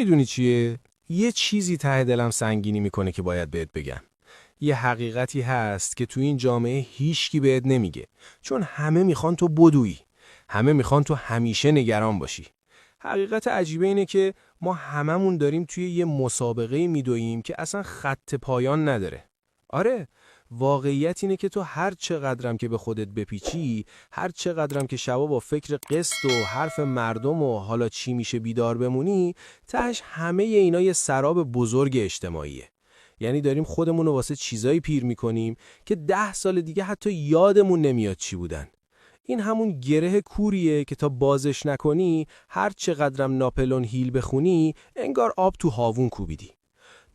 میدونی چیه؟ یه چیزی ته دلم سنگینی میکنه که باید بهت بگم. یه حقیقتی هست که تو این جامعه هیچکی بهت نمیگه، چون همه میخوان تو بدویی. همه میخوان تو همیشه نگران باشی. حقیقت عجیبه اینه که ما هممون داریم توی یه مسابقه میدوییم که اصلا خط پایان نداره. آره، واقعیت اینه که تو هر چقدرم که به خودت بپیچی، هر چقدرم که شبا با فکر قسط و حرف مردم و حالا چی میشه بیدار بمونی، تهش همه اینا یه سراب بزرگ اجتماعیه. یعنی داریم خودمون رو واسه چیزایی پیر میکنیم که 10 سال دیگه حتی یادمون نمیاد چی بودن. این همون گره کوریه که تا بازش نکنی، هر چقدرم ناپلئون هیل بخونی، انگار آب تو هاوون کوبیدی.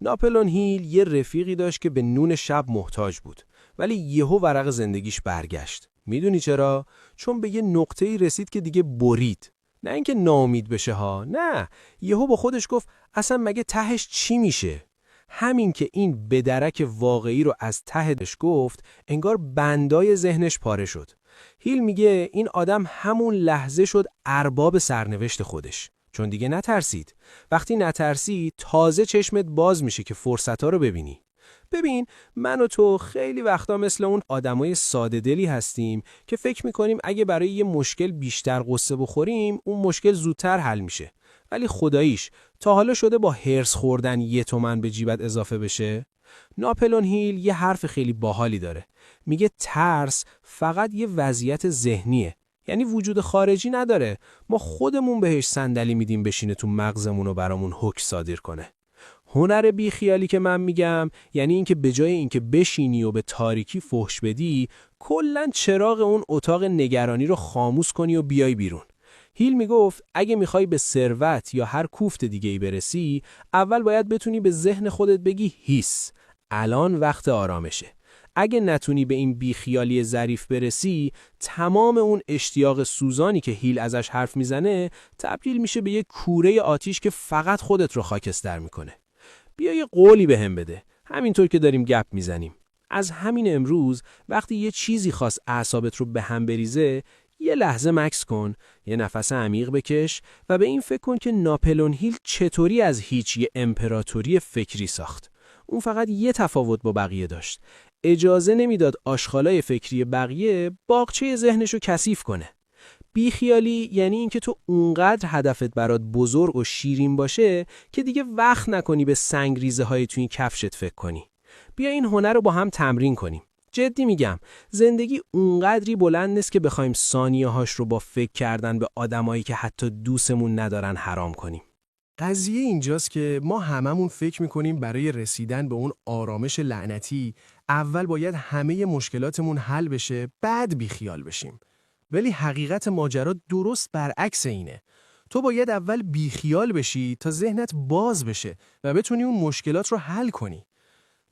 ناپلئون هیل یه رفیقی داشت که به نون شب محتاج بود، ولی یهو ورق زندگیش برگشت. میدونی چرا؟ چون به یه نقطه‌ای رسید که دیگه برید. نه اینکه ناامید بشه ها، نه، یهو با خودش گفت اصلا مگه تهش چی میشه؟ همین که این بدرک واقعی رو از تهش گفت، انگار بندای ذهنش پاره شد. هیل میگه این آدم همون لحظه شد ارباب سرنوشت خودش، چون دیگه نترسید. وقتی نترسی تازه چشمت باز میشه که فرصت‌ها رو ببینی. ببین، من و تو خیلی وقتا مثل اون آدمای ساده دلی هستیم که فکر میکنیم اگه برای یه مشکل بیشتر قصه بخوریم اون مشکل زودتر حل میشه. ولی خداییش تا حالا شده با هرس خوردن 1 تومن به جیبت اضافه بشه؟ ناپلئون هیل یه حرف خیلی باحالی داره. میگه ترس فقط یه وضعیت ذهنیه. یعنی وجود خارجی نداره. ما خودمون بهش صندلی میدیم بشینه تو مغزمون و برامون حکم صادر کنه. هنر بیخیالی که من میگم یعنی اینکه به جای اینکه بشینی و به تاریکی فحش بدی، کلاً چراغ اون اتاق نگرانی رو خاموش کنی و بیای بیرون. هیل میگفت اگه میخوای به ثروت یا هر کوفت دیگه‌ای برسی، اول باید بتونی به ذهن خودت بگی هیس، الان وقت آرامشه. اگه نتونی به این بیخیالی ظریف برسی، تمام اون اشتیاق سوزانی که هیل ازش حرف میزنه تبدیل میشه به یک کوره آتیش که فقط خودت رو خاکستر میکنه. بیا یه قولی بهم بده، همینطور که داریم گپ میزنیم. از همین امروز وقتی یه چیزی خواست اعصابت رو به هم بریزه، یه لحظه مکث کن، یه نفس عمیق بکش و به این فکر کن که ناپلئون هیل چطوری از هیچ یه امپراتوری فکری ساخت. اون فقط یه تفاوت با بقیه داشت. اجازه نمیداد آشغالای فکری بقیه باغچه ذهنشو کثیف کنه. بیخیالی یعنی اینکه تو اونقدر هدفت برات بزرگ و شیرین باشه که دیگه وقت نکنی به سنگریزه های توی این کفشت فکر کنی. بیا این هنر رو با هم تمرین کنیم. جدی میگم، زندگی اونقدری بلند نیست که بخوایم ثانیه هاش رو با فکر کردن به آدمایی که حتی دوستمون ندارن حرام کنیم. قضیه اینجاست که ما هممون فکر میکنیم برای رسیدن به اون آرامش لعنتی اول باید همه مشکلاتمون حل بشه، بعد بیخیال بشیم. ولی حقیقت ماجرا درست برعکس اینه. تو باید اول بیخیال بشی تا ذهنت باز بشه و بتونی اون مشکلات رو حل کنی.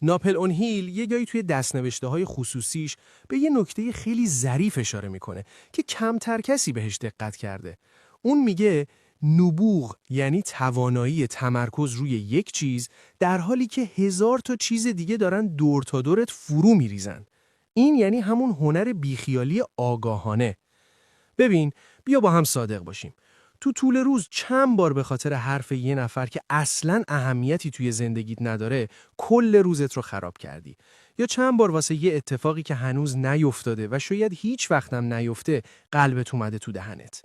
ناپلئون هیل یه جایی توی دست‌نوشته‌های خصوصیش به یه نکته خیلی ظریف اشاره میکنه که کمتر کسی بهش دقت کرده. اون میگه نبوغ یعنی توانایی تمرکز روی یک چیز در حالی که 1000 تا چیز دیگه دارن دور تا دورت فرو میریزن. این یعنی همون هنر بیخیالی آگاهانه. ببین، بیا با هم صادق باشیم. تو طول روز چند بار به خاطر حرف یه نفر که اصلاً اهمیتی توی زندگیت نداره کل روزت رو خراب کردی؟ یا چند بار واسه یه اتفاقی که هنوز نیفتاده و شاید هیچ وقتم نیفته قلبت اومده تو دهنت؟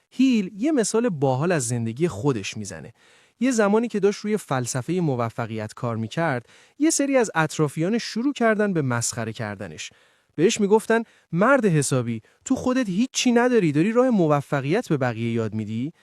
هیل یه مثال باحال از زندگی خودش میزنه. یه زمانی که داشت روی فلسفه موفقیت کار میکرد، یه سری از اطرافیان شروع کردن به مسخره کردنش. بهش میگفتن مرد حسابی، تو خودت هیچی نداری، داری راه موفقیت به بقیه یاد میدی؟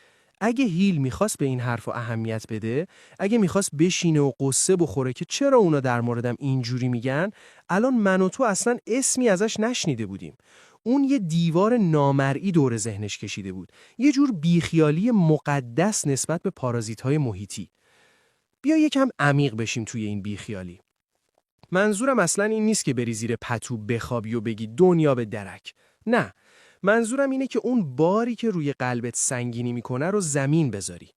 اگه هیل میخواست به این حرف اهمیت بده، اگه میخواست بشینه و قصه بخوره که چرا اونا در موردم اینجوری میگن، الان من و تو اصلا اسمی ازش نشنیده بودیم. اون یه دیوار نامرئی دور ذهنش کشیده بود، یه جور بیخیالی مقدس نسبت به پارازیت‌های محیطی. بیا یکم عمیق بشیم توی این بیخیالی. منظورم اصلا این نیست که بری زیر پتو بخوابی و بگی دنیا به درک. نه، منظورم اینه که اون باری که روی قلبت سنگینی میکنه رو زمین بذاری.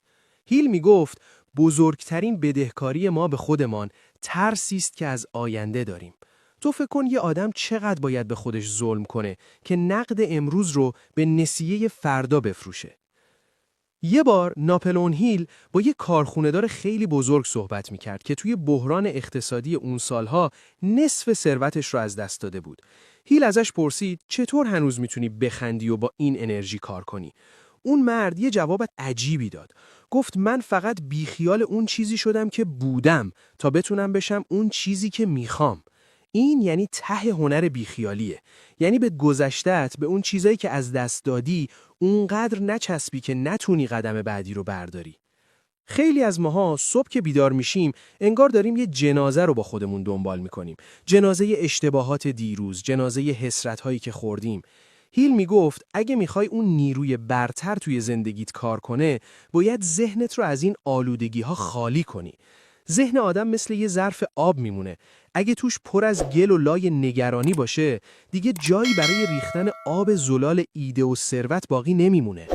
هیل میگفت بزرگترین بدهکاری ما به خودمان ترسی است که از آینده داریم. تو فکر کن یه آدم چقدر باید به خودش ظلم کنه که نقد امروز رو به نسیه فردا بفروشه. یه بار ناپلئون هیل با یه کارخونه‌دار خیلی بزرگ صحبت می‌کرد که توی بحران اقتصادی اون سالها نصف ثروتش رو از دست داده بود. هیل ازش پرسید چطور هنوز میتونی بخندی و با این انرژی کار کنی؟ اون مرد یه جواب عجیبی داد. گفت من فقط بیخیال اون چیزی شدم که بودم تا بتونم بشم اون چیزی که میخوام. این یعنی ته هنر بیخیالیه. یعنی به گذشته‌ات، به اون چیزایی که از دست دادی اونقدر نچسبی که نتونی قدم بعدی رو برداری. خیلی از ماها صبح که بیدار میشیم انگار داریم یه جنازه رو با خودمون دنبال میکنیم. جنازه اشتباهات دیروز، جنازه حسرت‌هایی که خوردیم. هیل میگفت اگه میخوای اون نیروی برتر توی زندگیت کار کنه، باید ذهنت رو از این آلودگی‌ها خالی کنی. ذهن آدم مثل یه ظرف آب میمونه. اگه توش پر از گل و لای نگرانی باشه، دیگه جایی برای ریختن آب زلال ایده و ثروت باقی نمیمونه.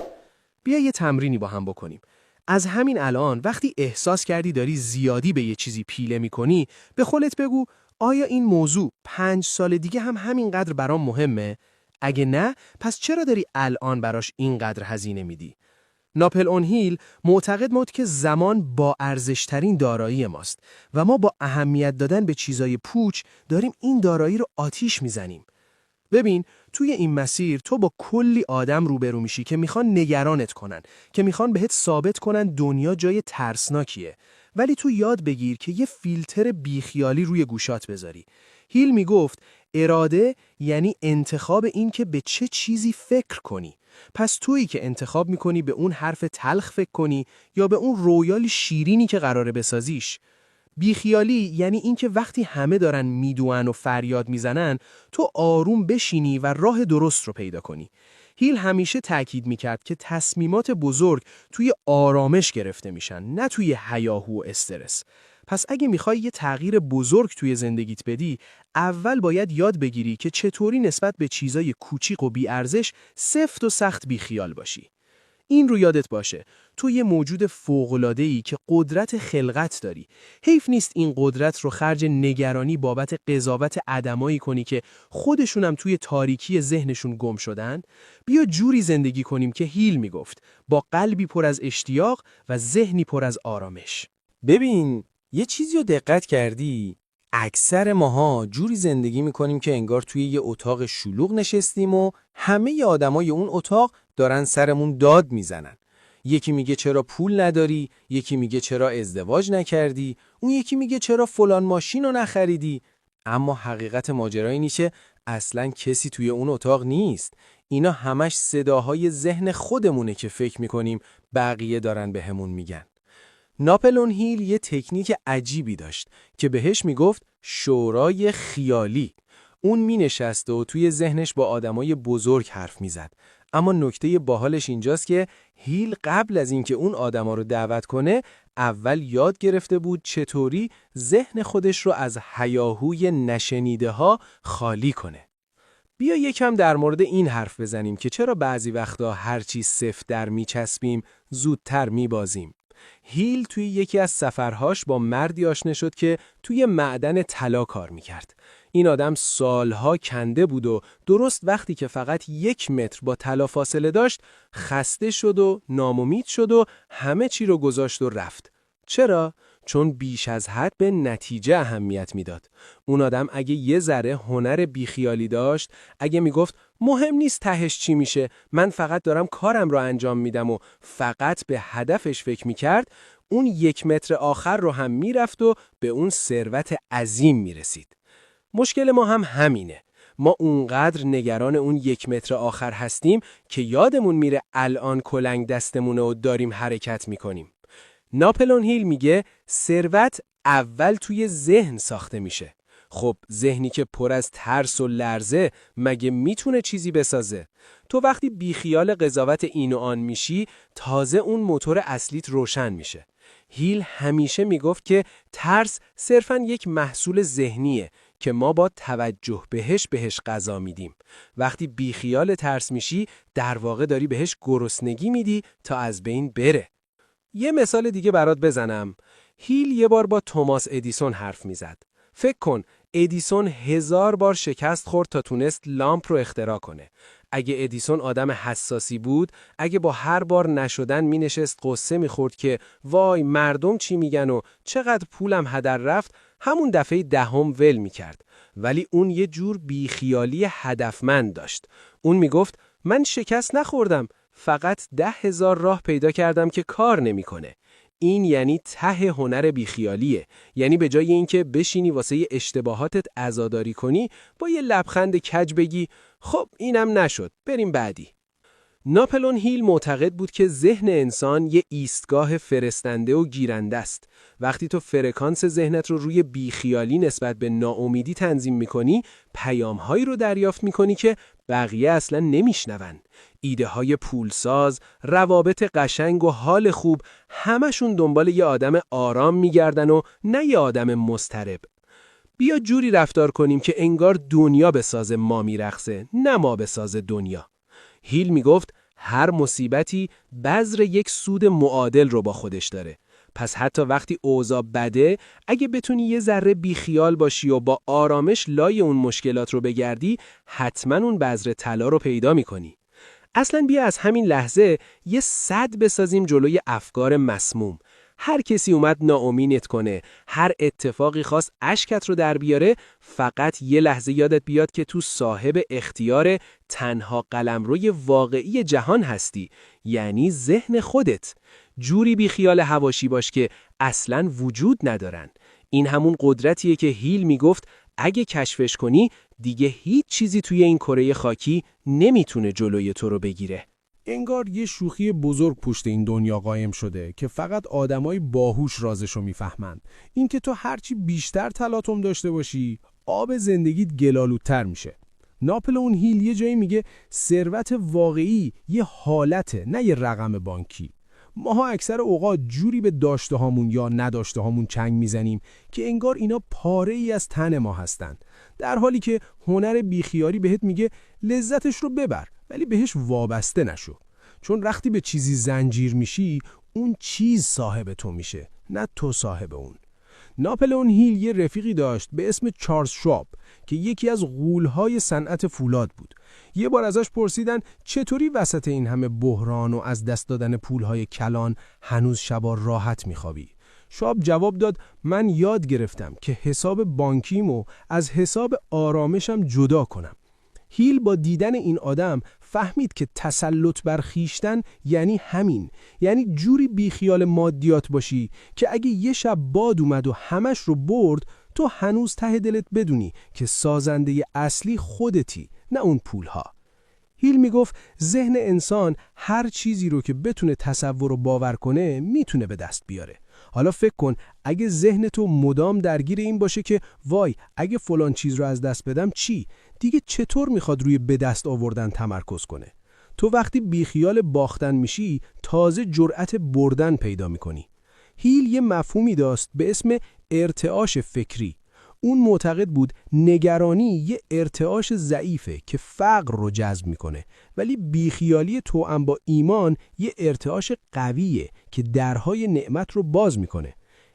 بیا یه تمرینی با هم بکنیم. از همین الان وقتی احساس کردی داری زیادی به یه چیزی پیله میکنی، به خودت بگو آیا این موضوع 5 سال دیگه هم همینقدر برام مهمه؟ اگه نه، پس چرا داری الان براش اینقدر هزینه میدی؟ ناپلئون هیل معتقد بود که زمان با ارزشترین دارایی ماست و ما با اهمیت دادن به چیزای پوچ داریم این دارایی رو آتیش میزنیم. ببین، توی این مسیر تو با کلی آدم روبرو میشی که میخوان نگرانت کنن، که میخوان بهت ثابت کنن دنیا جای ترسناکیه، ولی تو یاد بگیر که یه فیلتر بیخیالی روی گوشات بذاری. هیل میگفت اراده یعنی انتخاب این که به چه چیزی فکر کنی. پس تویی که انتخاب میکنی به اون حرف تلخ فکر کنی یا به اون رویال شیرینی که قراره بسازیش. بیخیالی یعنی اینکه وقتی همه دارن میدوئن و فریاد میزنن، تو آروم بشینی و راه درست رو پیدا کنی. هیل همیشه تأکید میکرد که تصمیمات بزرگ توی آرامش گرفته میشن، نه توی هیاهو و استرس. پس اگه میخوای یه تغییر بزرگ توی زندگیت بدی، اول باید یاد بگیری که چطوری نسبت به چیزای کوچیک و بی‌ارزش سفت و سخت بیخیال باشی. این رو یادت باشه، تو یه موجود فوق‌العاده‌ای که قدرت خلقت داری. حیف نیست این قدرت رو خرج نگرانی بابت قضاوت آدمایی کنی که خودشونم توی تاریکی ذهنشون گم شدن. بیا جوری زندگی کنیم که هیل میگفت، با قلبی پر از اشتیاق و ذهنی پر از آرامش. ببین، یه چیزی رو دقت کردی؟ اکثر ماها جوری زندگی میکنیم که انگار توی یه اتاق شلوغ نشستیم و همه آدمای اون اتاق دارن سرمون داد میزنن. یکی میگه چرا پول نداری، یکی میگه چرا ازدواج نکردی، اون یکی میگه چرا فلان ماشین رو نخریدی. اما حقیقت ماجرا اینه که اصلاً کسی توی اون اتاق نیست. اینا همش صداهای ذهن خودمونه که فکر میکنیم بقیه دارن بهمون میگن. ناپلئون هیل یه تکنیک عجیبی داشت که بهش میگفت شورای خیالی. اون مینشست و توی ذهنش با آدمای بزرگ حرف میزد. اما نکته باحالش اینجاست که هیل قبل از اینکه اون آدما رو دعوت کنه، اول یاد گرفته بود چطوری ذهن خودش رو از هیاهوی نشنیده ها خالی کنه. بیا یکم در مورد این حرف بزنیم که چرا بعضی وقتا هرچی سفت در میچسبیم زودتر میبازیم. هیل توی یکی از سفرهاش با مردی آشنا شد که توی معدن طلا کار میکرد. این آدم سالها کنده بود و درست وقتی که فقط 1 متر با طلا فاصله داشت، خسته شد و ناامید شد و همه چی رو گذاشت و رفت. چرا؟ چون بیش از حد به نتیجه اهمیت میداد. اون آدم اگه یه ذره هنر بیخیالی داشت، اگه میگفت مهم نیست تهش چی میشه، من فقط دارم کارم رو انجام میدم و فقط به هدفش فکر میکرد، اون 1 متر آخر رو هم میرفت و به اون ثروت عظیم میرسید. مشکل ما هم همینه. ما اونقدر نگران اون 1 متر آخر هستیم که یادمون میره الان کلنگ دستمونه و داریم حرکت میکنیم. ناپلئون هیل میگه ثروت اول توی ذهن ساخته میشه. خب ذهنی که پر از ترس و لرزه مگه میتونه چیزی بسازه؟ تو وقتی بیخیال قضاوت این و آن میشی، تازه اون موتور اصلیت روشن میشه. هیل همیشه میگفت که ترس صرفاً یک محصول ذهنیه که ما با توجه بهش غذا میدیم. وقتی بیخیال ترس میشی، در واقع داری بهش گرسنگی میدی تا از بین بره. یه مثال دیگه برات بزنم. هیل یه بار با توماس ادیسون حرف میزد. فکر کن ادیسون 1000 بار شکست خورد تا تونست لامپ رو اختراع کنه. اگه ادیسون آدم حساسی بود، اگه با هر بار نشدن مینشست قصه میخورد که وای مردم چی میگن و چقدر پولم هدر رفت، همون دفعه دهم ول میکرد. ولی اون یه جور بیخیالی هدفمند داشت. اون میگفت من شکست نخوردم، فقط 10,000 راه پیدا کردم که کار نمیکنه. این یعنی ته هنر بیخیالیه. یعنی به جای اینکه بشینی واسه اشتباهاتت عزاداری کنی، با یه لبخند کج بگی خب اینم نشد، بریم بعدی. ناپلئون هیل معتقد بود که ذهن انسان یه ایستگاه فرستنده و گیرنده است. وقتی تو فرکانس ذهنت رو روی بیخیالی نسبت به ناامیدی تنظیم می‌کنی، پیام‌هایی رو دریافت می‌کنی که بقیه اصلاً نمی‌شنون. ایده‌های پولساز، روابط قشنگ و حال خوب، همشون دنبال یه آدم آرام می‌گردن و نه یه آدم مضطرب. بیا جوری رفتار کنیم که انگار دنیا به ساز ما میرقصه، نه ما به ساز دنیا. هیل میگفت هر مصیبتی بذر یک سود معادل رو با خودش داره. پس حتی وقتی اوضاع بده، اگه بتونی یه ذره بیخیال باشی و با آرامش لای اون مشکلات رو بگردی، حتما اون بذر طلا رو پیدا میکنی. اصلا بیا از همین لحظه یه سد بسازیم جلوی افکار مسموم. هر کسی اومد ناامینت کنه، هر اتفاقی خواست اشکت رو در بیاره، فقط یه لحظه یادت بیاد که تو صاحب اختیار تنها قلمروی واقعی جهان هستی، یعنی ذهن خودت. جوری بی خیال حواشی باش که اصلاً وجود ندارن. این همون قدرتیه که هیل میگفت اگه کشفش کنی دیگه هیچ چیزی توی این کره خاکی نمیتونه جلوی تو رو بگیره. انگار یه شوخی بزرگ پشت این دنیا قایم شده که فقط آدمای باهوش رازشو میفهمن. این که تو هرچی بیشتر تلاطم داشته باشی، آب زندگیت گلالودتر میشه. ناپلئون هیل یه جایی میگه ثروت واقعی یه حالته، نه یه رقم بانکی. ماها اکثر اوقات جوری به داشته هامون یا نداشته هامون چنگ میزنیم که انگار اینا پاره ای از تن ما هستن، در حالی که هنر بیخیاری بهت میگه لذتش رو ببر ولی بهش وابسته نشو. چون وقتی به چیزی زنجیر میشی، اون چیز صاحب تو میشه، نه تو صاحب اون. ناپلئون هیل یه رفیقی داشت به اسم چارلز شواب که یکی از غول‌های صنعت فولاد بود. یه بار ازش پرسیدن چطوری وسط این همه بحران و از دست دادن پولهای کلان هنوز شبا راحت میخوابی؟ شواب جواب داد من یاد گرفتم که حساب بانکیمو از حساب آرامشم جدا کنم. هیل با دیدن این آدم فهمید که تسلط بر خویشتن یعنی همین، یعنی جوری بیخیال مادیات باشی که اگه یه شب باد اومد و همش رو برد، تو هنوز ته دلت بدونی که سازنده اصلی خودتی، نه اون پولها. هیل میگفت ذهن انسان هر چیزی رو که بتونه تصور و باور کنه میتونه به دست بیاره. حالا فکر کن اگه ذهن تو مدام درگیر این باشه که وای اگه فلان چیز رو از دست بدم چی؟ دیگه چطور میخواد روی به دست آوردن تمرکز کنه؟ تو وقتی بیخیال باختن میشی تازه جرأت بردن پیدا میکنی. هیل یه مفهومی داشت به اسم ارتعاش فکری. اون معتقد بود نگرانی یه ارتعاش ضعیفه که فقر رو جذب میکنه، ولی بیخیالی توأم با ایمان یه ارتعاش قویه که درهای نعمت رو باز میکنه.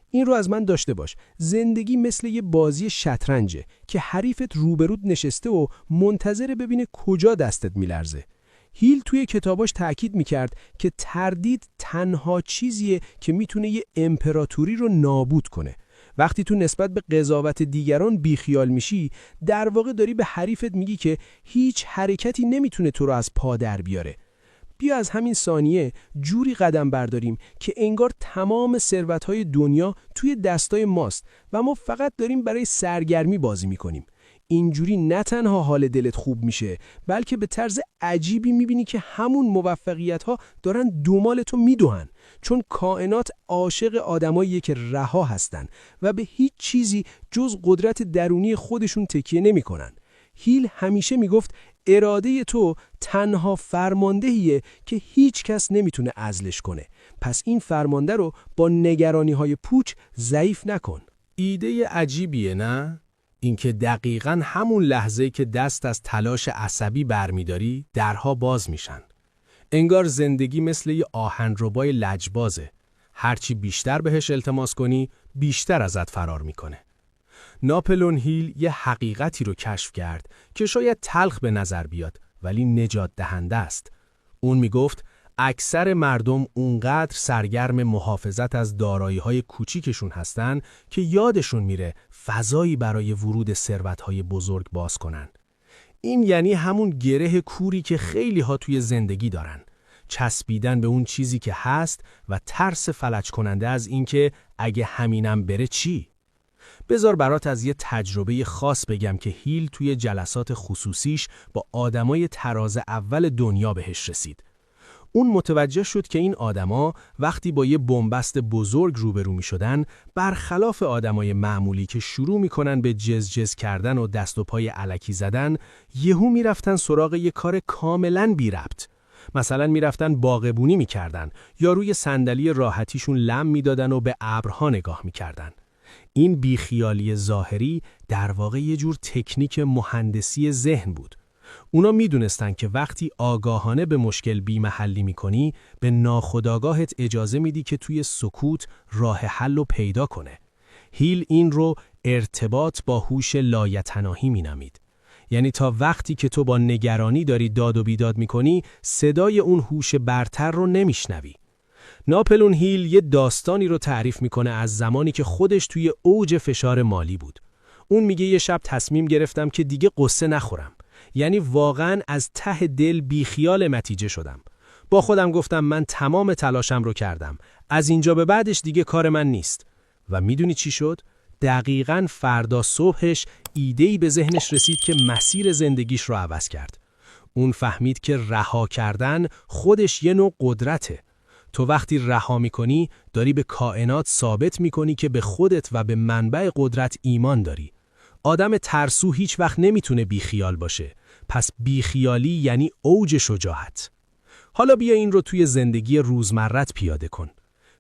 این رو از من داشته باش، زندگی مثل یه بازی شطرنجه که حریفت روبرود نشسته و منتظر ببینه کجا دستت میلرزه. هیل توی کتاباش تأکید میکرد که تردید تنها چیزیه که میتونه یه امپراتوری رو نابود کنه. وقتی تو نسبت به قضاوت دیگران بیخیال میشی، در واقع داری به حریفت میگی که هیچ حرکتی نمیتونه تو رو از پا در بیاره. بیا از همین ثانیه جوری قدم برداریم که انگار تمام ثروت‌های دنیا توی دستای ماست و ما فقط داریم برای سرگرمی بازی میکنیم. اینجوری نه تنها حال دلت خوب میشه، بلکه به طرز عجیبی میبینی که همون موفقیت‌ها دارن دومال تو میدوهن، چون کائنات عاشق آدماییه که رها هستن و به هیچ چیزی جز قدرت درونی خودشون تکیه نمیکنن. هیل همیشه میگفت اراده تو تنها فرماندهیه که هیچ کس نمیتونه عزلش کنه. پس این فرمانده رو با نگرانی‌های پوچ ضعیف نکن. ایده عجیبیه نه؟ اینکه دقیقاً همون لحظه که دست از تلاش عصبی برمیداری درها باز میشن. انگار زندگی مثل یه آهنربای لجبازه. هرچی بیشتر بهش التماس کنی بیشتر ازت فرار میکنه. ناپلئون هیل یه حقیقتی رو کشف کرد که شاید تلخ به نظر بیاد، ولی نجات دهنده است. اون میگفت اکثر مردم اونقدر سرگرم محافظت از دارایی‌های کوچیکشون هستن که یادشون میره فضایی برای ورود ثروت‌های بزرگ باز کنن. این یعنی همون گره کوری که خیلی ها توی زندگی دارن. چسبیدن به اون چیزی که هست و ترس فلج کننده از این که اگه همینم بره چی؟ بذار برات از یه تجربه خاص بگم که هیل توی جلسات خصوصیش با آدمای تراز اول دنیا بهش رسید. اون متوجه شد که این آدما وقتی با یه بنبست بزرگ روبرو می شدن، برخلاف آدمای معمولی که شروع می کنن به جز کردن و دست و پای الکی زدن، یهو می رفتن سراغ یه کار کاملاً بی ربط. مثلا می رفتن باغبونی می کردن یا روی صندلی راحتیشون لم می دادن و به ابرها نگاه می کردن. این بیخیالی ظاهری در واقع یه جور تکنیک مهندسی ذهن بود. اونا میدونستن که وقتی آگاهانه به مشکل بی‌محلی میکنی، به ناخودآگاهت اجازه میدی که توی سکوت راه حل رو پیدا کنه. هیل این رو ارتباط با هوش لایتناهی مینامید. یعنی تا وقتی که تو با نگرانی داری داد و بیداد میکنی، صدای اون هوش برتر رو نمیشنوی. ناپلئون هیل یه داستانی رو تعریف میکنه از زمانی که خودش توی اوج فشار مالی بود. اون میگه یه شب تصمیم گرفتم که دیگه قصه نخورم. یعنی واقعاً از ته دل بیخیال نتیجه شدم. با خودم گفتم من تمام تلاشم رو کردم. از اینجا به بعدش دیگه کار من نیست. و میدونی چی شد؟ دقیقاً فردا صبحش ایده‌ای به ذهنش رسید که مسیر زندگیش رو عوض کرد. اون فهمید که رها کردن خودش یه نوع قدرته. تو وقتی رها می‌کنی داری به کائنات ثابت می‌کنی که به خودت و به منبع قدرت ایمان داری. آدم ترسو هیچ وقت نمیتونه بیخیال باشه. پس بیخیالی یعنی اوج شجاعت. حالا بیا این رو توی زندگی روزمرت پیاده کن.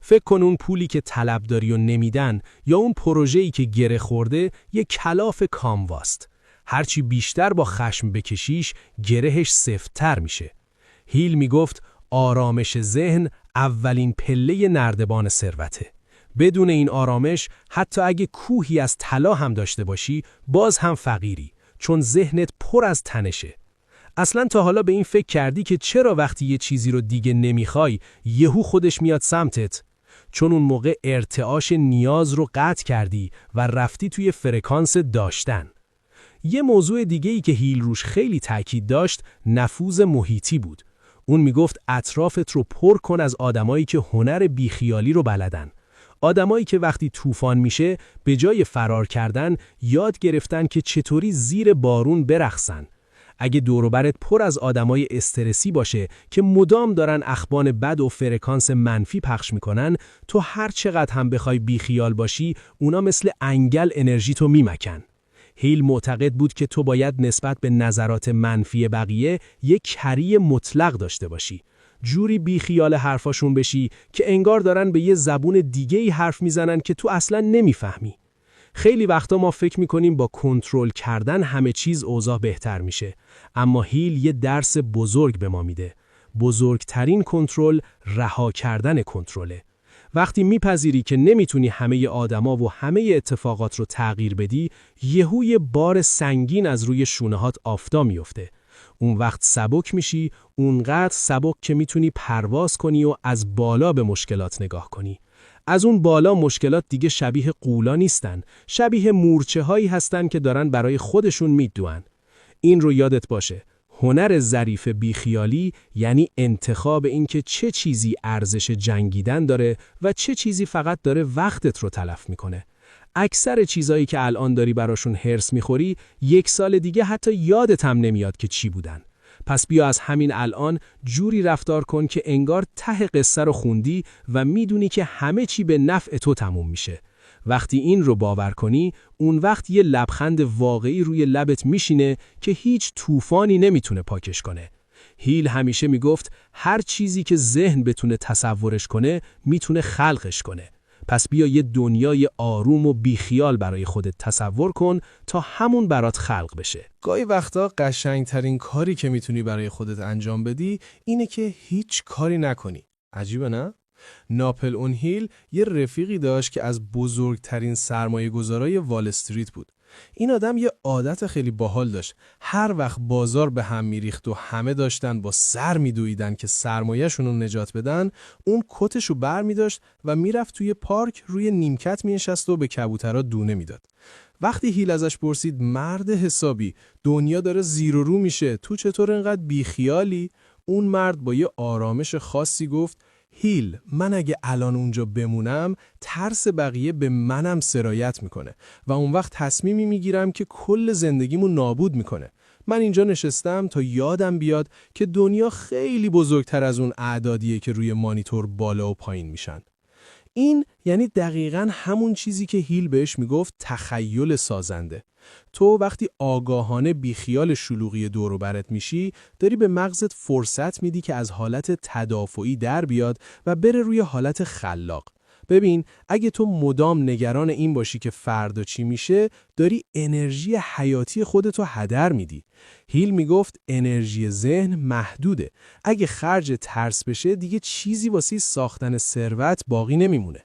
فکر کن اون پولی که طلب داری و نمیدن یا اون پروژه‌ای که گره خورده یه کلاف کامواست. هرچی بیشتر با خشم بکشیش گرهش سفت‌تر میشه. هیل میگفت آرامش ذهن اولین پله نردبان ثروته. بدون این آرامش حتی اگه کوهی از طلا هم داشته باشی باز هم فقیری، چون ذهنت پر از تنشه. اصلا تا حالا به این فکر کردی که چرا وقتی یه چیزی رو دیگه نمیخوای یهو خودش میاد سمتت؟ چون اون موقع ارتعاش نیاز رو قطع کردی و رفتی توی فرکانس داشتن. یه موضوع دیگه‌ای که هیل روش خیلی تاکید داشت نفوذ محیطی بود. اون میگفت اطرافت رو پر کن از آدمایی که هنر بیخیالی رو بلدن. آدمایی که وقتی طوفان میشه به جای فرار کردن یاد گرفتن که چطوری زیر بارون برقصن. اگه دور و برت پر از آدمای استرسی باشه که مدام دارن اخبان بد و فرکانس منفی پخش میکنن، تو هر چقدر هم بخوای بیخیال باشی اونا مثل انگل انرژی تو میمکن. هیل معتقد بود که تو باید نسبت به نظرات منفی بقیه یک کری مطلق داشته باشی. جوری بیخیال حرفاشون بشی که انگار دارن به یه زبون دیگه‌ای حرف میزنن که تو اصلا نمیفهمی. خیلی وقتا ما فکر میکنیم با کنترل کردن همه چیز اوضاع بهتر میشه، اما هیل یه درس بزرگ به ما میده. بزرگترین کنترل رها کردن کنترله. وقتی میپذیری که نمیتونی همه آدما و همه اتفاقات رو تغییر بدی، یهو یه بار سنگین از روی شونه‌هات آفتا میفته. اون وقت سبک میشی، اونقدر سبک که میتونی پرواز کنی و از بالا به مشکلات نگاه کنی. از اون بالا مشکلات دیگه شبیه قولا نیستن، شبیه مورچه هایی هستن که دارن برای خودشون میدوئن. این رو یادت باشه، هنر ظریف بیخیالی یعنی انتخاب این که چه چیزی ارزش جنگیدن داره و چه چیزی فقط داره وقتت رو تلف میکنه. اکثر چیزایی که الان داری براشون هرس میخوری، یک سال دیگه حتی یادت هم نمیاد که چی بودن. پس بیا از همین الان جوری رفتار کن که انگار ته قصه رو خوندی و میدونی که همه چی به نفع تو تموم میشه. وقتی این رو باور کنی، اون وقت یه لبخند واقعی روی لبت میشینه که هیچ طوفانی نمیتونه پاکش کنه. هیل همیشه میگفت هر چیزی که ذهن بتونه تصورش کنه، میتونه خلقش کنه. پس بیا یه دنیای آروم و بیخیال برای خودت تصور کن تا همون برات خلق بشه. گاهی وقتا قشنگترین کاری که میتونی برای خودت انجام بدی اینه که هیچ کاری نکنی. عجیبه نه؟ ناپلئون هیل یه رفیقی داشت که از بزرگترین سرمایه‌گذارای وال استریت بود. این آدم یه عادت خیلی باحال داشت. هر وقت بازار به هم میریخت و همه داشتن با سر میدویدن که سرمایه‌شون رو نجات بدن، اون کتشو بر می‌داشت و میرفت توی پارک روی نیمکت می‌نشست و به کبوترها دونه میداد. وقتی هیل ازش پرسید مرد حسابی، دنیا داره زیر و رو میشه، تو چطور اینقدر بیخیالی؟ اون مرد با یه آرامش خاصی گفت هیل، من اگه الان اونجا بمونم ترس بقیه به منم سرایت میکنه و اون وقت تصمیمی میگیرم که کل زندگیمو نابود میکنه. من اینجا نشستم تا یادم بیاد که دنیا خیلی بزرگتر از اون اعدادیه که روی مانیتور بالا و پایین میشن. این یعنی دقیقاً همون چیزی که هیل بهش میگفت تخیل سازنده. تو وقتی آگاهانه بیخیال شلوغی دور و برت میشی، داری به مغزت فرصت میدی که از حالت تدافعی در بیاد و بره روی حالت خلاق. ببین، اگه تو مدام نگران این باشی که فردا چی میشه، داری انرژی حیاتی خودتو هدر میدی. هیل میگفت انرژی ذهن محدوده. اگه خرج ترس بشه، دیگه چیزی واسه ساختن ثروت باقی نمیمونه.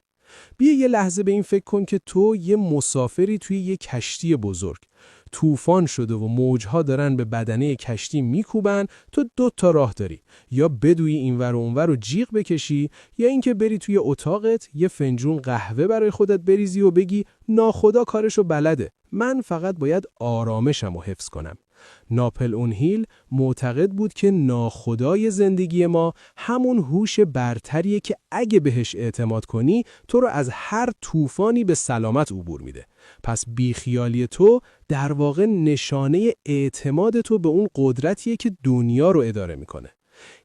بیا یه لحظه به این فکر کن که تو یه مسافری توی یه کشتی بزرگ. طوفان شده و موجها دارن به بدنه کشتی میکوبن، تو 2 راه داری: یا بدوی اینور و اونور و جیغ بکشی، یا اینکه بری توی اتاقت یه فنجون قهوه برای خودت بریزی و بگی ناخدا کارشو بلده، من فقط باید آرامشمو حفظ کنم. ناپلئون هیل معتقد بود که ناخدای زندگی ما همون هوش برتریه که اگه بهش اعتماد کنی تو رو از هر طوفانی به سلامت عبور میده. پس بیخیالی تو در واقع نشانه اعتماد تو به اون قدرتیه که دنیا رو اداره میکنه.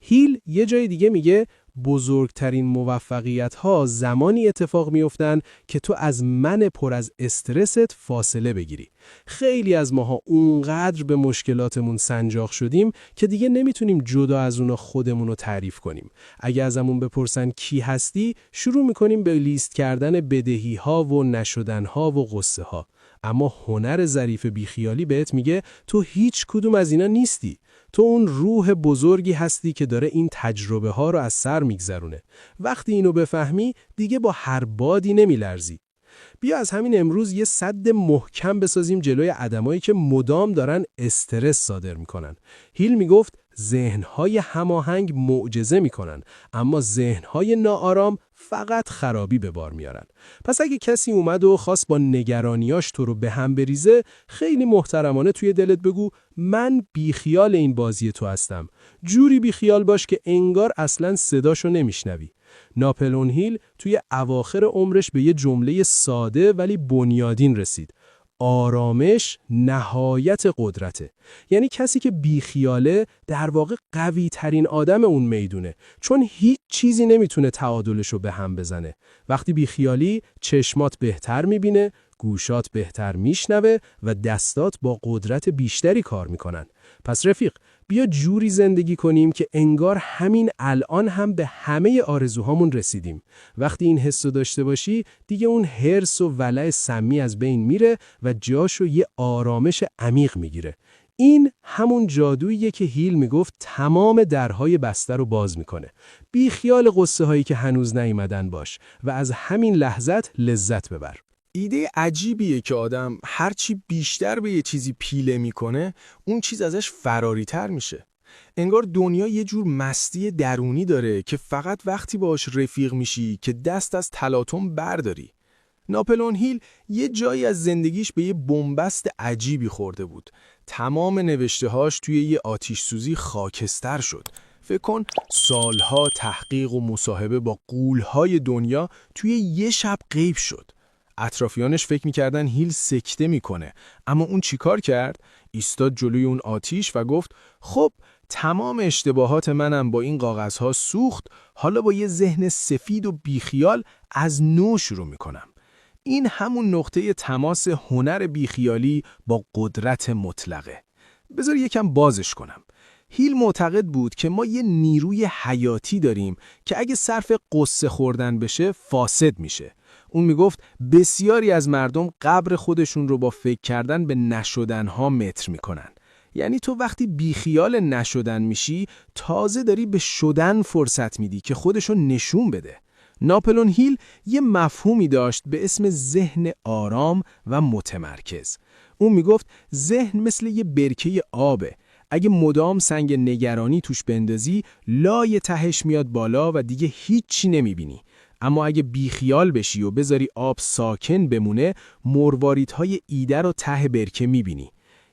هیل یه جای دیگه میگه بزرگترین موفقیت‌ها زمانی اتفاق میافتن که تو از من پر از استرست فاصله بگیری. خیلی از ماها اونقدر به مشکلاتمون سنجاق شدیم که دیگه نمیتونیم جدا از اونا خودمون رو تعریف کنیم. اگه ازمون بپرسن کی هستی، شروع میکنیم به لیست کردن بدهی‌ها و نشدن‌ها و غصه‌ها. اما هنر ظریف بیخیالی بهت میگه تو هیچ کدوم از اینا نیستی. تو اون روح بزرگی هستی که داره این تجربه ها رو از سر میگذرونه. وقتی اینو بفهمی دیگه با هر بادی نمیلرزی. بیا از همین امروز یه سد محکم بسازیم جلوی آدمایی که مدام دارن استرس صادر میکنن. هیل میگفت ذهن‌های هماهنگ معجزه میکنن، اما ذهن‌های ناآرام فقط خرابی به بار میارن. پس اگه کسی اومد و خواست با نگرانیاش تو رو به هم بریزه، خیلی محترمانه توی دلت بگو من بیخیال این بازی تو هستم. جوری بیخیال باش که انگار اصلاً صداشو نمیشنوی. ناپلئون هیل توی اواخر عمرش به یه جمله ساده ولی بنیادین رسید: آرامش نهایت قدرته. یعنی کسی که بیخیاله در واقع قوی ترین آدم اون میدونه، چون هیچ چیزی نمیتونه تعادلشو به هم بزنه. وقتی بیخیالی چشمات بهتر میبینه، گوشات بهتر میشنوه و دستات با قدرت بیشتری کار میکنن. پس رفیق، بیا جوری زندگی کنیم که انگار همین الان هم به همه آرزوهامون رسیدیم. وقتی این حسو داشته باشی، دیگه اون حرص و ولع سمی از بین میره و جاشو یه آرامش عمیق میگیره. این همون جادوییه که هیل میگفت تمام درهای بسته رو باز میکنه. بی خیال قصه هایی که هنوز نیومدن باش و از همین لحظت لذت ببر. ایده عجیبیه که آدم هرچی بیشتر به یه چیزی پیله میکنه، اون چیز ازش فراری‌تر میشه. انگار دنیا یه جور مستی درونی داره که فقط وقتی باش رفیق میشی که دست از تلاطم برداری. ناپلئون هیل یه جایی از زندگیش به یه بنبست عجیبی خورده بود. تمام نوشته‌هاش توی یه آتش سوزی خاکستر شد. فکر کن سالها تحقیق و مصاحبه با غول‌های دنیا توی یه شب غیب شد. اطرافیانش فکر می‌کردن هیل سکته می‌کنه، اما اون چیکار کرد؟ ایستاد جلوی اون آتیش و گفت خب تمام اشتباهات منم با این کاغذها سوخت، حالا با یه ذهن سفید و بیخیال از نو شروع می‌کنم. این همون نقطه تماس هنر بیخیالی با قدرت مطلقه. بذار یکم بازش کنم. هیل معتقد بود که ما یه نیروی حیاتی داریم که اگه صرف قصه خوردن بشه فاسد میشه. اون میگفت بسیاری از مردم قبر خودشون رو با فکر کردن به نشدنها متر میکنن. یعنی تو وقتی بیخیال نشدن میشی، تازه داری به شدن فرصت میدی که خودشو نشون بده. ناپلئون هیل یه مفهومی داشت به اسم ذهن آرام و متمرکز. اون میگفت ذهن مثل یه برکه آبه. اگه مدام سنگ نگرانی توش بندازی، لای تهش میاد بالا و دیگه هیچی نمیبینی. اما اگه بیخیال بشی و بذاری آب ساکن بمونه، مرواریدهای ایده رو ته برکه میبینی.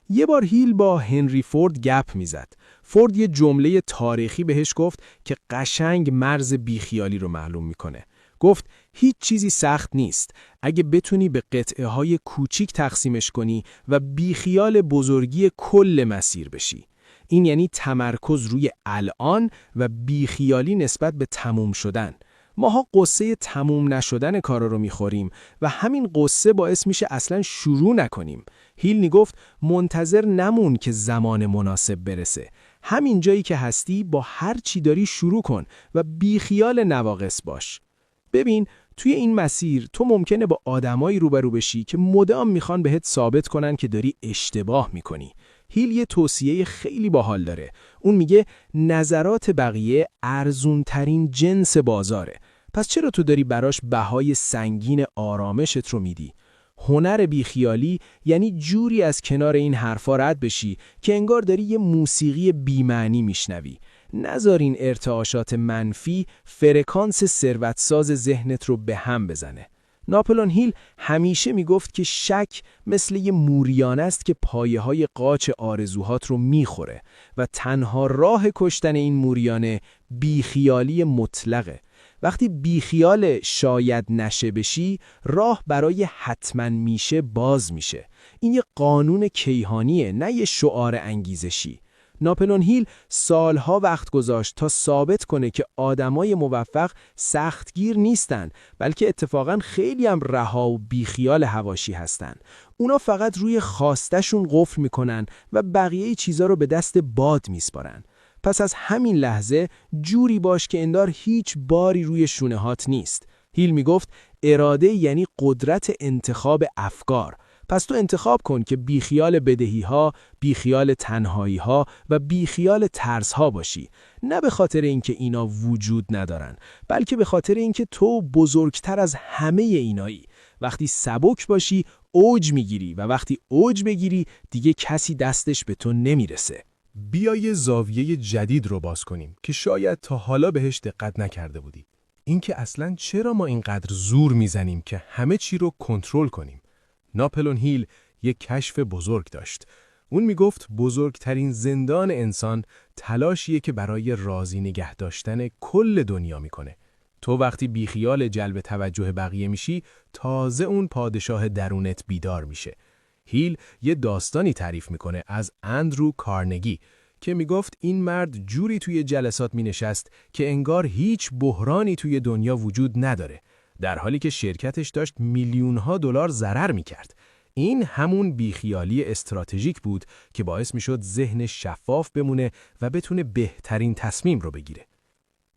یه بار هیل با هنری فورد گپ میزد. فورد یه جمله تاریخی بهش گفت که قشنگ مرز بیخیالی رو معلوم میکنه. گفت هیچ چیزی سخت نیست اگه بتونی به قطعه های کوچیک تقسیمش کنی و بیخیال بزرگی کل مسیر بشی. این یعنی تمرکز روی الان و بیخیالی نسبت به تموم شدن. ماها قصه تموم نشدن کارا رو میخوریم و همین قصه باعث میشه اصلا شروع نکنیم. هیل میگفت منتظر نمون که زمان مناسب برسه. همین جایی که هستی با هر چی داری شروع کن و بیخیال نواقص باش. ببین توی این مسیر تو ممکنه با آدمایی روبرو بشی که مدام میخوان بهت ثابت کنن که داری اشتباه میکنی. هیل یه توصیه خیلی باحال داره. اون میگه نظرات بقیه ارزونترین جنس بازاره. پس چرا تو داری براش بهای سنگین آرامشت رو میدی؟ هنر بیخیالی یعنی جوری از کنار این حرفا رد بشی که انگار داری یه موسیقی بی‌معنی میشنوی. نذار این ارتعاشات منفی فرکانس ثروتساز ذهنت رو به هم بزنه. ناپلئون هیل همیشه میگفت که شک مثل یه موریانه است که پایه‌های قاچ آرزوهات رو میخوره و تنها راه کشتن این موریانه بیخیالی مطلقه. وقتی بیخیال شاید نشه بشی، راه برای حتما میشه باز میشه. این یه قانون کیهانیه، نه یه شعار انگیزشی. ناپلئون هیل سالها وقت گذاشت تا ثابت کنه که آدمای موفق سختگیر نیستن، بلکه اتفاقا خیلی هم رها و بیخیال حواشی هستن. اونا فقط روی خواستشون قفل میکنن و بقیه چیزا رو به دست باد میسپارن. پس از همین لحظه جوری باش که اندار هیچ باری روی شونه‌هات نیست. هیل میگفت اراده یعنی قدرت انتخاب افکار. پس تو انتخاب کن که بیخیال بدهی‌ها، بیخیال تنهایی‌ها و بیخیال ترس‌ها باشی. نه به خاطر اینکه اینا وجود ندارن، بلکه به خاطر اینکه تو بزرگتر از همه اینایی. وقتی سبک باشی، اوج میگیری و وقتی اوج بگیری، دیگه کسی دستش به تو نمیرسه. بیا یه زاویه جدید رو باز کنیم که شاید تا حالا بهش دقت نکرده بودی. اینکه اصلاً چرا ما اینقدر زور میزنیم که همه چی رو کنترل کنیم. ناپلئون هیل یک کشف بزرگ داشت. اون میگفت بزرگترین زندان انسان تلاشیه که برای راضی نگه داشتن کل دنیا میکنه. تو وقتی بیخیال جلب توجه بقیه میشی، تازه اون پادشاه درونت بیدار میشه. هیل یه داستانی تعریف میکنه از اندرو کارنگی که میگفت این مرد جوری توی جلسات مینشست که انگار هیچ بحرانی توی دنیا وجود نداره، در حالی که شرکتش داشت میلیون‌ها دلار ضرر میکرد. این همون بیخیالی استراتژیک بود که باعث میشد ذهن شفاف بمونه و بتونه بهترین تصمیم رو بگیره.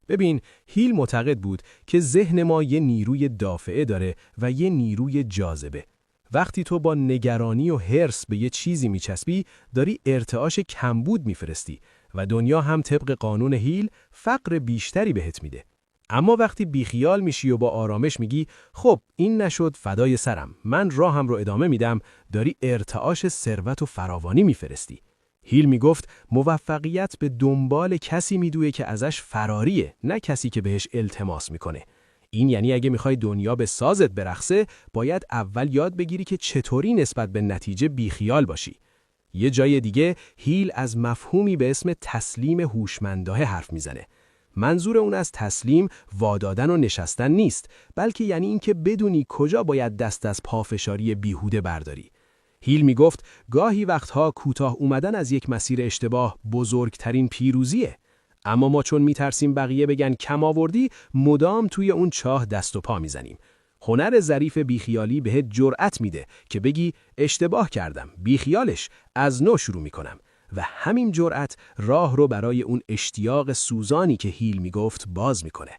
ببین، هیل معتقد بود که ذهن ما یه نیروی دافعه داره و یه نیروی جاذبه. وقتی تو با نگرانی و حرص به یه چیزی میچسبی، داری ارتعاش کمبود میفرستی و دنیا هم طبق قانون هیل فقر بیشتری بهت میده. اما وقتی بیخیال میشی و با آرامش میگی خب این نشد، فدای سرم، من راهم رو ادامه میدم، داری ارتعاش ثروت و فراوانی میفرستی. هیل میگفت موفقیت به دنبال کسی میدوه که ازش فراریه، نه کسی که بهش التماس میکنه. این یعنی اگه میخوای دنیا به سازت برقصه، باید اول یاد بگیری که چطوری نسبت به نتیجه بیخیال باشی. یه جای دیگه هیل از مفهومی به اسم تسلیم هوشمندانه حرف میزنه. منظور اون از تسلیم وادادن و نشستن نیست، بلکه یعنی اینکه بدونی کجا باید دست از پافشاری بیهوده برداری. هیل میگفت گاهی وقتها کوتاه اومدن از یک مسیر اشتباه بزرگترین پیروزیه. اما ما چون میترسیم بقیه بگن کم آوردی، مدام توی اون چاه دست و پا میزنیم. هنر ظریف بیخیالی بهت جرأت میده که بگی اشتباه کردم، بیخیالش، از نو شروع میکنم. و همین جرأت راه رو برای اون اشتیاق سوزانی که هیل میگفت باز میکنه.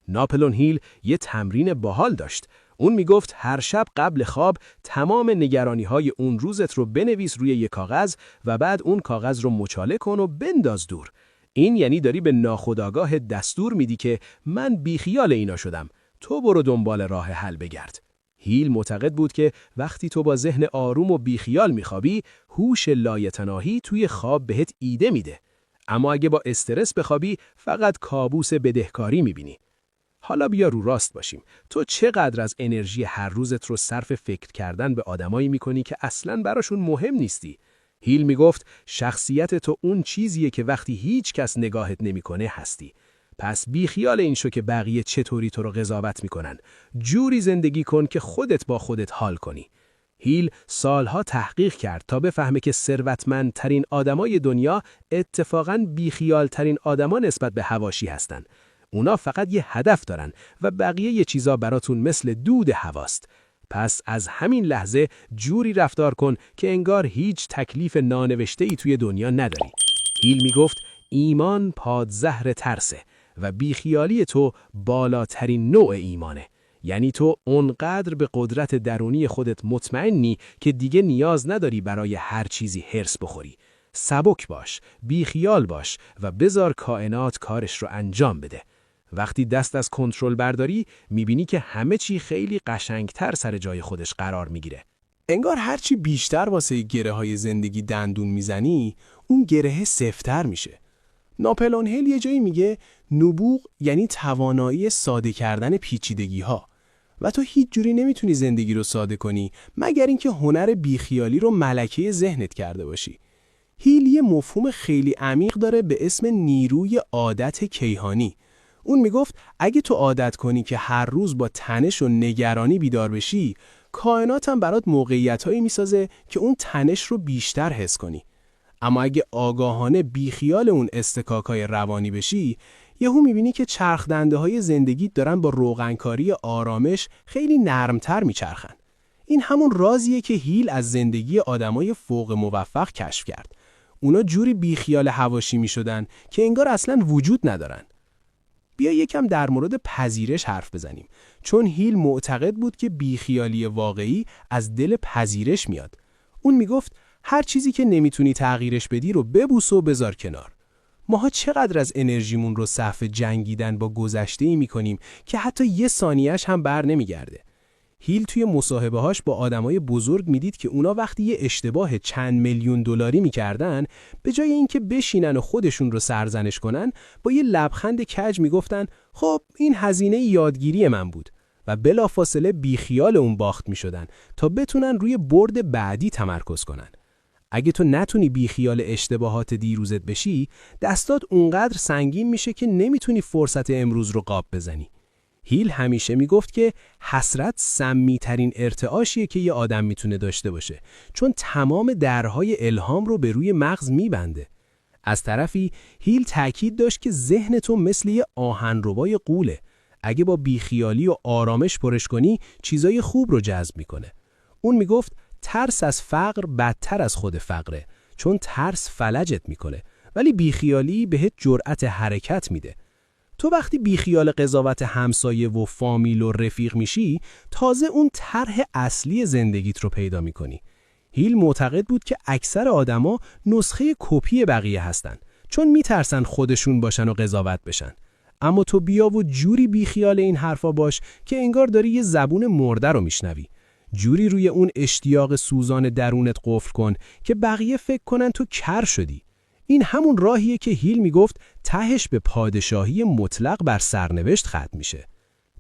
ناپلئون هیل یه تمرین باحال داشت. اون میگفت هر شب قبل خواب تمام نگرانی‌های اون روزت رو بنویس روی یک کاغذ و بعد اون کاغذ رو مچاله کن و بنداز دور. این یعنی داری به ناخودآگاه دستور میدی که من بیخیال اینا شدم. تو برو دنبال راه حل بگرد. هیل معتقد بود که وقتی تو با ذهن آروم و بیخیال میخوابی، هوش لایتناهی توی خواب بهت ایده میده. اما اگه با استرس بخوابی، فقط کابوس بدهکاری میبینی. حالا بیا رو راست باشیم. تو چقدر از انرژی هر روزت رو صرف فکر کردن به آدمایی میکنی که اصلاً براشون مهم نیستی؟ هیل میگفت شخصیت تو اون چیزیه که وقتی هیچ کس نگاهت نمیکنه هستی. پس بی خیال این شو که بقیه چطوری تو رو قضاوت میکنن. جوری زندگی کن که خودت با خودت حال کنی. هیل سالها تحقیق کرد تا بفهمه که ثروتمندترین آدمای دنیا اتفاقاً بیخیالترین آدما نسبت به حواشی هستن. اونا فقط یه هدف دارن و بقیه یه چیزا براتون مثل دود هواست. پس از همین لحظه جوری رفتار کن که انگار هیچ تکلیف نانوشته‌ای توی دنیا نداری. هیل میگفت ایمان پادزهر ترسه و بیخیالی تو بالاترین نوع ایمانه. یعنی تو اونقدر به قدرت درونی خودت مطمئنی که دیگه نیاز نداری برای هر چیزی هرس بخوری. سبک باش، بیخیال باش و بذار کائنات کارش رو انجام بده. وقتی دست از کنترل برداری، میبینی که همه چی خیلی قشنگتر سر جای خودش قرار میگیره. انگار هرچی بیشتر واسه گره های زندگی دندون میزنی، اون گره سفت‌تر میشه. ناپلئون هیل یه جایی میگه نبوغ یعنی توانایی ساده کردن پیچیدگی ها و تو هیچ جوری نمیتونی زندگی رو ساده کنی مگر اینکه هنر بیخیالی رو ملکه ذهنت کرده باشی. هیل یه مفهوم خیلی عمیق داره به اسم نیروی عادت کیهانی. اون میگفت اگه تو عادت کنی که هر روز با تنش و نگرانی بیدار بشی، کائنات هم برات موقعیتایی میسازه که اون تنش رو بیشتر حس کنی. اما اگه آگاهانه بیخیال اون استکاکای روانی بشی، یهو میبینی که چرخ دنده های زندگی دارن با روغنکاری آرامش خیلی نرمتر میچرخن. این همون رازیه که هیل از زندگی آدمای فوق موفق کشف کرد. اونا جوری بیخیال حواشی میشدن که انگار اصلاً وجود ندارن. بیا یکم در مورد پذیرش حرف بزنیم، چون هیل معتقد بود که بیخیالی واقعی از دل پذیرش میاد. اون میگفت هر چیزی که نمیتونی تغییرش بدی رو ببوس و بذار کنار. ماها چقدر از انرژیمون رو صرف جنگیدن با گذشته‌ای میکنیم که حتی یه ثانیه‌اش هم بر نمیگرده. هیل توی مصاحبه‌هاش با آدمای بزرگ میدید که اونا وقتی یه اشتباه چند میلیون دلاری میکردن، به جای اینکه بشینن و خودشون رو سرزنش کنن، با یه لبخند کج میگفتن خب این هزینه یادگیری من بود و بلافاصله بیخیال اون باخت میشدن تا بتونن روی برد بعدی تمرکز کنن. اگه تو نتونی بیخیال اشتباهات دیروزت بشی، دستات اونقدر سنگین میشه که نمیتونی فرصت امروز رو قاب بزنی. هیل همیشه میگفت که حسرت سمی‌ترین ارتعاشیه که یه آدم میتونه داشته باشه، چون تمام درهای الهام رو به روی مغز میبنده. از طرفی هیل تأکید داشت که ذهن تو مثل یه آهنربای غوله. اگه با بیخیالی و آرامش پرش کنی، چیزای خوب رو جذب میکنه. اون میگفت ترس از فقر بدتر از خود فقره، چون ترس فلجت میکنه، ولی بیخیالی بهت جرأت حرکت میده. تو وقتی بیخیال قضاوت همسایه و فامیل و رفیق میشی، تازه اون طرح اصلی زندگیت رو پیدا میکنی. هیل معتقد بود که اکثر آدما نسخه کپی بقیه هستن، چون میترسن خودشون باشن و قضاوت بشن. اما تو بیا و جوری بیخیال این حرفا باش که انگار داری یه زبون مرده رو میشنوی. جوری روی اون اشتیاق سوزان درونت قفل کن که بقیه فکر کنن تو کر شدی. این همون راهیه که هیل میگفت تهش به پادشاهی مطلق بر سرنوشت ختم میشه.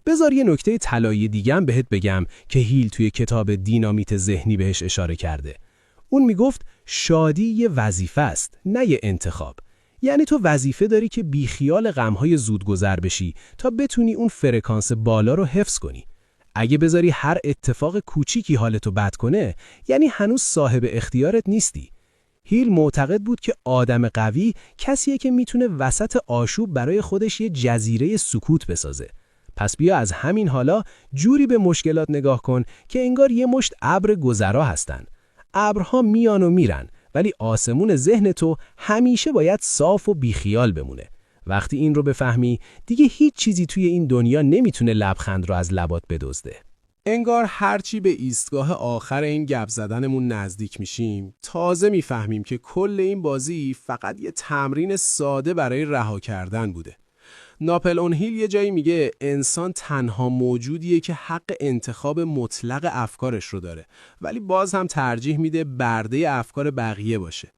بذار یه نکته طلایی دیگه‌ام بهت بگم که هیل توی کتاب دینامیت ذهنی بهش اشاره کرده. اون میگفت شادی یه وظیفه است، نه یه انتخاب. یعنی تو وظیفه داری که بیخیال غم‌های زودگذر بشی تا بتونی اون فرکانس بالا رو حفظ کنی. اگه بذاری هر اتفاق کوچیکی حالتو بد کنه، یعنی هنوز صاحب اختیارت نیستی. هیل معتقد بود که آدم قوی کسیه که میتونه وسط آشوب برای خودش یه جزیره سکوت بسازه. پس بیا از همین حالا جوری به مشکلات نگاه کن که انگار یه مشت ابر گذرا هستن. ابرها میان و میرن، ولی آسمون ذهن تو همیشه باید صاف و بیخیال بمونه. وقتی این رو بفهمی، دیگه هیچ چیزی توی این دنیا نمیتونه لبخند رو از لبات بدزده. انگار هرچی به ایستگاه آخر این گپ زدنمون نزدیک میشیم، تازه میفهمیم که کل این بازی فقط یه تمرین ساده برای رها کردن بوده. ناپلئون هیل یه جایی میگه انسان تنها موجودیه که حق انتخاب مطلق افکارش رو داره، ولی باز هم ترجیح میده برده افکار بقیه باشه.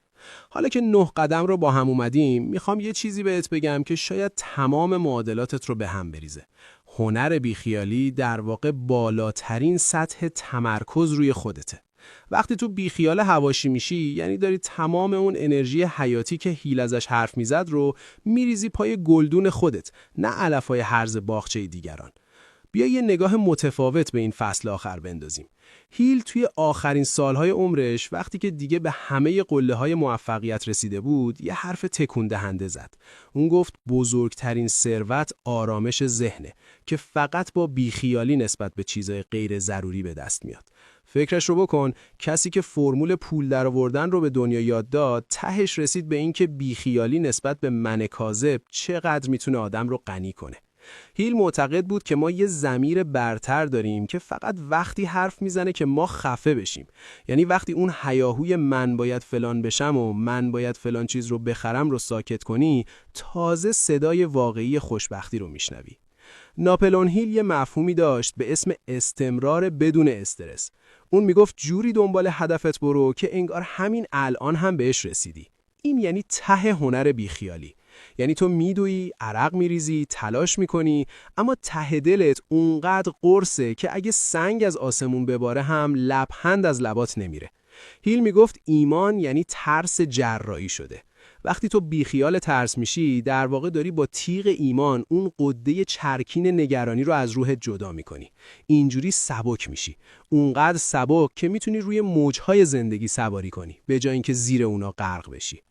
حالا که 9 قدم رو با هم اومدیم، میخوام یه چیزی بهت بگم که شاید تمام معادلاتت رو به هم بریزه. هنر بیخیالی در واقع بالاترین سطح تمرکز روی خودته. وقتی تو بیخیال حواشی میشی، یعنی داری تمام اون انرژی حیاتی که هیل ازش حرف میزد رو میریزی پای گلدون خودت، نه علفای هرز باغچه دیگران. بیا یه نگاه متفاوت به این فصل آخر بندازیم. هیل توی آخرین سالهای عمرش وقتی که دیگه به همه قله‌های موفقیت رسیده بود، یه حرف تکون دهنده زد. اون گفت بزرگترین ثروت آرامش ذهنه که فقط با بیخیالی نسبت به چیزای غیر ضروری به دست میاد. فکرش رو بکن، کسی که فرمول پول درآوردن رو به دنیا یاد داد، تهش رسید به این که بیخیالی نسبت به من کاذب چقدر میتونه آدم رو غنی کنه. هیل معتقد بود که ما یه ضمیر برتر داریم که فقط وقتی حرف میزنه که ما خفه بشیم. یعنی وقتی اون هیاهوی من باید فلان بشم و من باید فلان چیز رو بخرم رو ساکت کنی، تازه صدای واقعی خوشبختی رو میشنوی. ناپلئون هیل یه مفهومی داشت به اسم استمرار بدون استرس. اون میگفت جوری دنبال هدفت برو که انگار همین الان هم بهش رسیدی. این یعنی ته هنر بیخیالی. یعنی تو میدوی، عرق میریزی، تلاش میکنی، اما ته دلت اونقدر قرصه که اگه سنگ از آسمون بباره هم لبخند از لبات نمیره. هیل میگفت ایمان یعنی ترس جراحی شده. وقتی تو بیخیال ترس میشی، در واقع داری با تیغ ایمان اون قده چرکین نگرانی رو از روحت جدا میکنی. اینجوری سبک میشی. اونقدر سبک که میتونی روی موجهای زندگی سواری کنی، به جای اینکه زیر اونا غرق بشی.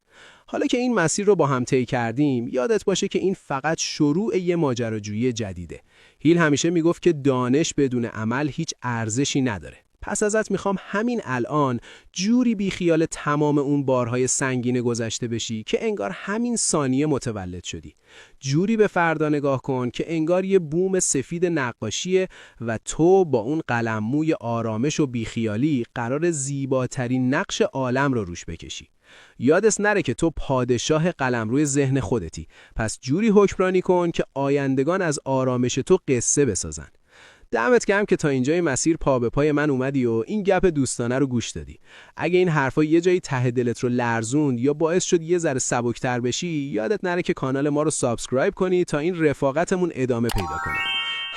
حالا که این مسیر رو با هم طی کردیم، یادت باشه که این فقط شروع یه ماجراجویی جدیده. هیل همیشه میگفت که دانش بدون عمل هیچ ارزشی نداره. پس ازت میخوام همین الان جوری بیخیال تمام اون بارهای سنگین گذشته بشی که انگار همین ثانیه متولد شدی. جوری به فردا نگاه کن که انگار یه بوم سفید نقاشیه و تو با اون قلمموی آرامش و بیخیالی قرار زیباترین نقش عالم رو روش بکشی. یادت نره که تو پادشاه قلمروی ذهن خودتی. پس جوری حکمرانی کن که آیندگان از آرامش تو قصه بسازن. دمت گرم که تا اینجای مسیر پا به پای من اومدی و این گپ دوستانه رو گوش دادی. اگه این حرفا یه جایی ته دلت رو لرزوند یا باعث شد یه ذره سبکتر بشی، یادت نره که کانال ما رو سابسکرایب کنی تا این رفاقتمون ادامه پیدا کنه.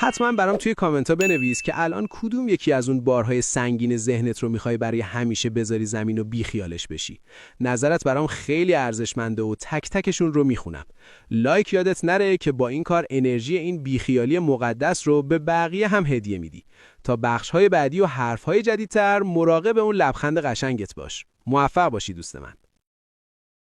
حتما برام توی کامنت ها بنویس که الان کدوم یکی از اون بارهای سنگین ذهنت رو میخوای برای همیشه بذاری زمین و بیخیالش بشی. نظرت برام خیلی ارزشمنده و تک تکشون رو میخونم. لایک یادت نره که با این کار انرژی این بیخیالی مقدس رو به بقیه هم هدیه میدی. تا بخش‌های بعدی و حرف‌های جدیدتر مراقب اون لبخند قشنگت باش. موفق باشی دوست من.